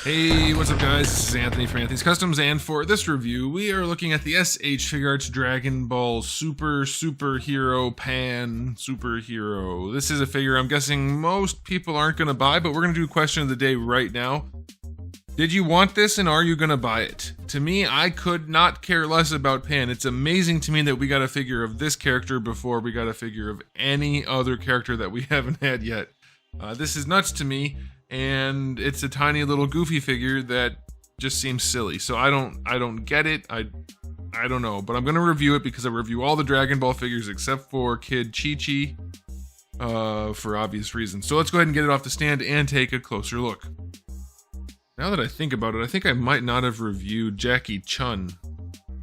Hey, what's up guys? This is Anthony from Anthony's Customs, and for this review, we are looking at the SH Figuarts Dragon Ball Superhero Pan Superhero. This is a figure I'm guessing most people aren't going to buy, but we're going to do question of the day right now. Did you want this and are you going to buy it? To me, I could not care less about Pan. It's amazing to me that we got a figure of this character before we got a figure of any other character that we haven't had yet. This is nuts to me. And it's a tiny little goofy figure that just seems silly. So I don't get it. I don't know, but I'm gonna review it because I review all the Dragon Ball figures except for Kid Chi-Chi, for obvious reasons. So let's go ahead and get it off the stand and take a closer look. Now that I think about it, I think I might not have reviewed Jackie Chun.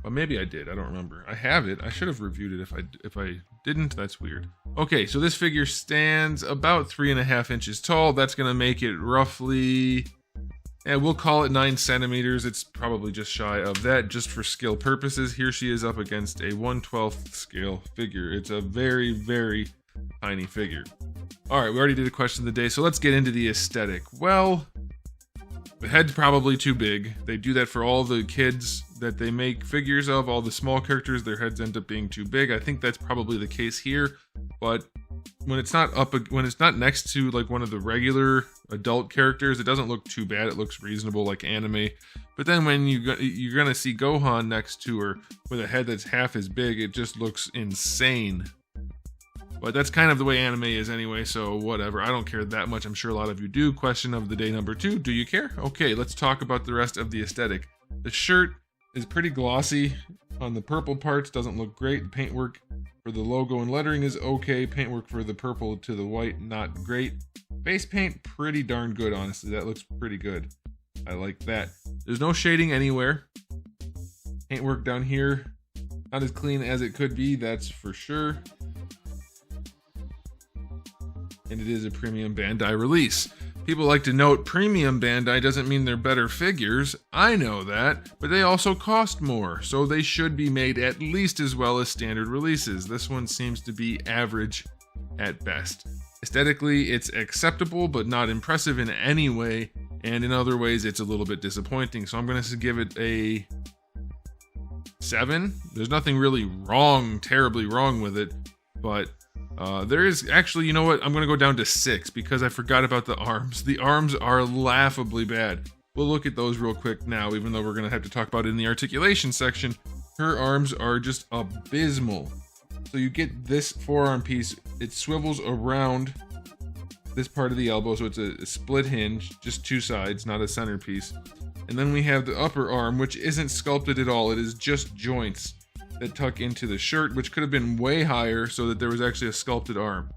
Well, maybe I did. I don't remember. I have it. I should have reviewed it if I didn't. That's weird. Okay, so this figure stands about 3.5 inches tall. That's going to make it roughly, we'll call it 9 centimeters. It's probably just shy of that, just for scale purposes. Here she is up against a 1/12 scale figure. It's a very, very tiny figure. All right, we already did a question of the day, so let's get into the aesthetic. Well, the head's probably too big. They do that for all the kids that they make figures of, all the small characters, their heads end up being too big. I think that's probably the case here, but when it's not next to like one of the regular adult characters, it doesn't look too bad. It looks reasonable like anime. But then when you're gonna see Gohan next to her with a head that's half as big, it just looks insane. But that's kind of the way anime is anyway, so whatever. I don't care that much. I'm sure a lot of you do. Question of the day number 2. Do you care? Okay, let's talk about the rest of the aesthetic. The shirt is pretty glossy. On the purple parts, doesn't look great. The paintwork for the logo and lettering is okay. Paintwork for the purple to the white, not great. Face paint, pretty darn good, honestly. That looks pretty good. I like that. There's no shading anywhere. Paintwork down here, not as clean as it could be, that's for sure. And it is a premium Bandai release. People like to note premium Bandai doesn't mean they're better figures. I know that, but they also cost more, so they should be made at least as well as standard releases. This one seems to be average at best. Aesthetically, it's acceptable, but not impressive in any way, and in other ways, it's a little bit disappointing. So I'm going to give it a 7. There's nothing really terribly wrong with it, but there is actually, you know what? I'm going to go down to 6 because I forgot about the arms. The arms are laughably bad. We'll look at those real quick now, even though we're going to have to talk about it in the articulation section. Her arms are just abysmal. So you get this forearm piece, it swivels around this part of the elbow, so it's a split hinge, just 2 sides, not a centerpiece. And then we have the upper arm, which isn't sculpted at all. It is just joints that tuck into the shirt, which could have been way higher so that there was actually a sculpted arm.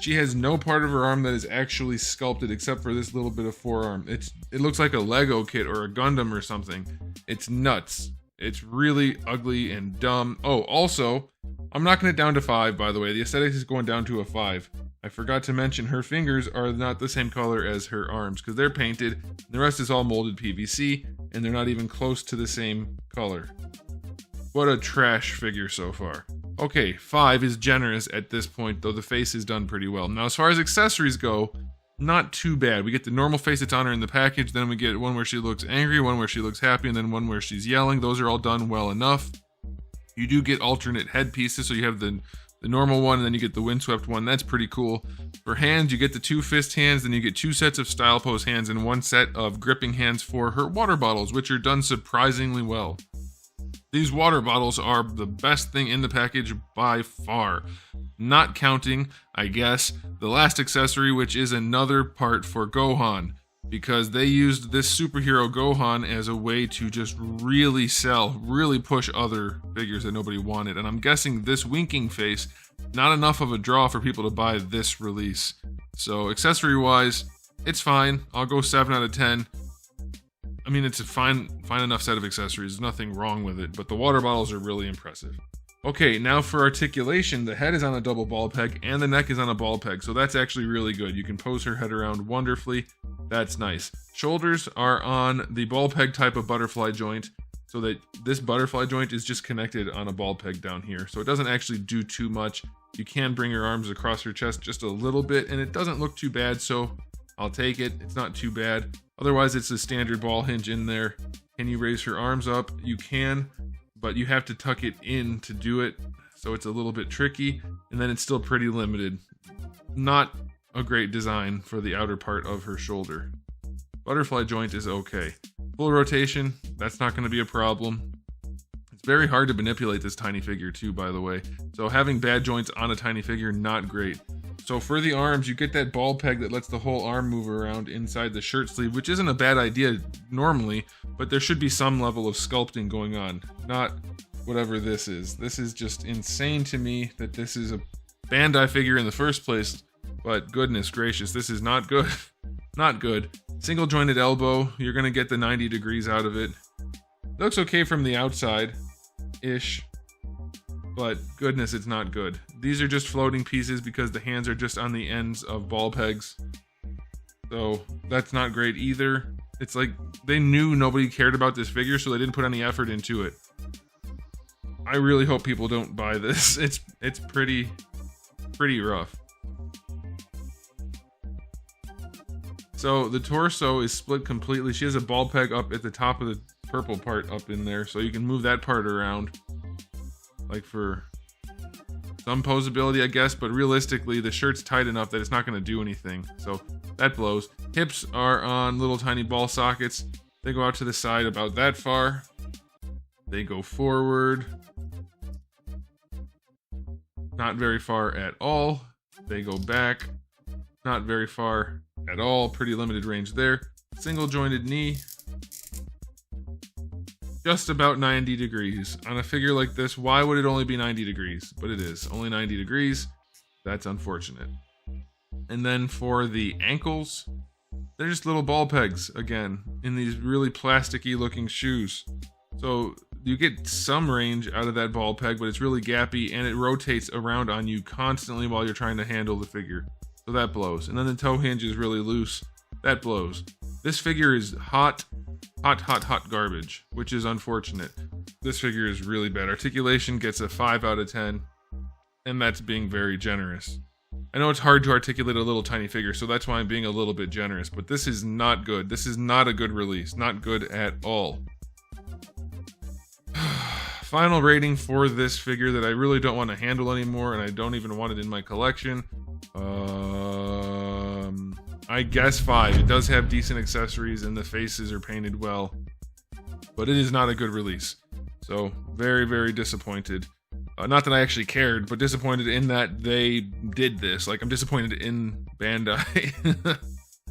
She has no part of her arm that is actually sculpted except for this little bit of forearm. It looks like a Lego kit or a Gundam or something. It's nuts. It's really ugly and dumb. Oh, also, I'm knocking it down to 5, by the way. The aesthetics is going down to a 5. I forgot to mention her fingers are not the same color as her arms because they're painted. The rest is all molded PVC, and they're not even close to the same color. What a trash figure so far. Okay, 5 is generous at this point, though the face is done pretty well. Now, as far as accessories go, not too bad. We get the normal face that's on her in the package, then we get one where she looks angry, one where she looks happy, and then one where she's yelling. Those are all done well enough. You do get alternate head pieces, so you have the normal one, and then you get the windswept one. That's pretty cool. For hands, you get the 2 fist hands, then you get 2 sets of style pose hands, and 1 set of gripping hands for her water bottles, which are done surprisingly well. These water bottles are the best thing in the package by far. Not counting, I guess, the last accessory, which is another part for Gohan, because they used this superhero Gohan as a way to just really really push other figures that nobody wanted. And I'm guessing this winking face, not enough of a draw for people to buy this release. So accessory-wise, it's fine. I'll go 7 out of 10. I mean, it's a fine enough set of accessories. There's nothing wrong with it, but the water bottles are really impressive. Okay, now for articulation, the head is on a double ball peg and the neck is on a ball peg, so that's actually really good. You can pose her head around wonderfully. That's nice. Shoulders are on the ball peg type of butterfly joint, so that this butterfly joint is just connected on a ball peg down here, so it doesn't actually do too much. You can bring your arms across her chest just a little bit, and it doesn't look too bad, so I'll take it. It's not too bad. Otherwise, it's a standard ball hinge in there. Can you raise her arms up? You can, but you have to tuck it in to do it. So it's a little bit tricky, and then it's still pretty limited. Not a great design for the outer part of her shoulder. Butterfly joint is okay. Full rotation, that's not going to be a problem. It's very hard to manipulate this tiny figure too, by the way. So having bad joints on a tiny figure, not great. So for the arms, you get that ball peg that lets the whole arm move around inside the shirt sleeve, which isn't a bad idea normally, but there should be some level of sculpting going on, not whatever this is. This is just insane to me that this is a Bandai figure in the first place, but goodness gracious, this is not good. Not good. Single jointed elbow, you're gonna get the 90 degrees out of it. Looks okay from the outside-ish, but goodness, it's not good. These are just floating pieces because the hands are just on the ends of ball pegs. So that's not great either. It's like they knew nobody cared about this figure, so they didn't put any effort into it. I really hope people don't buy this. It's pretty rough. So the torso is split completely. She has a ball peg up at the top of the purple part up in there, so you can move that part around. Like for some posability, I guess, but realistically, the shirt's tight enough that it's not going to do anything. So that blows. Hips are on little tiny ball sockets. They go out to the side about that far. They go forward. Not very far at all. They go back. Not very far at all. Pretty limited range there. Single jointed knee. Just about 90 degrees. On a figure like this, why would it only be 90 degrees? But it is. Only 90 degrees. That's unfortunate. And then for the ankles, they're just little ball pegs, again, in these really plasticky looking shoes. So you get some range out of that ball peg, but it's really gappy and it rotates around on you constantly while you're trying to handle the figure. So that blows. And then the toe hinge is really loose. That blows. This figure is hot garbage, which is unfortunate. This figure is really bad. Articulation gets a 5 out of 10, and that's being very generous. I know it's hard to articulate a little tiny figure, so that's why I'm being a little bit generous, but this is not good. This is not a good release. Not good at all. Final rating for this figure that I really don't want to handle anymore, and I don't even want it in my collection. I guess 5. It does have decent accessories and the faces are painted well, but it is not a good release. So very, very disappointed. Not that I actually cared, but disappointed in that they did this. Like, I'm disappointed in Bandai.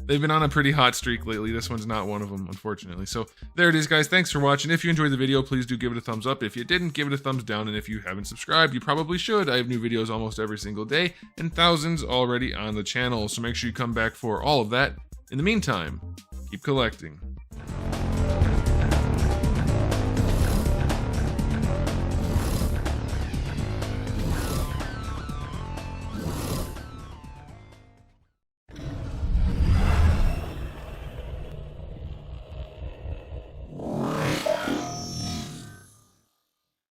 They've been on a pretty hot streak lately. This one's not one of them, unfortunately. So there it is, guys. Thanks for watching. If you enjoyed the video, please do give it a thumbs up. If you didn't, give it a thumbs down. And if you haven't subscribed, you probably should. I have new videos almost every single day and thousands already on the channel. So make sure you come back for all of that. In the meantime, keep collecting.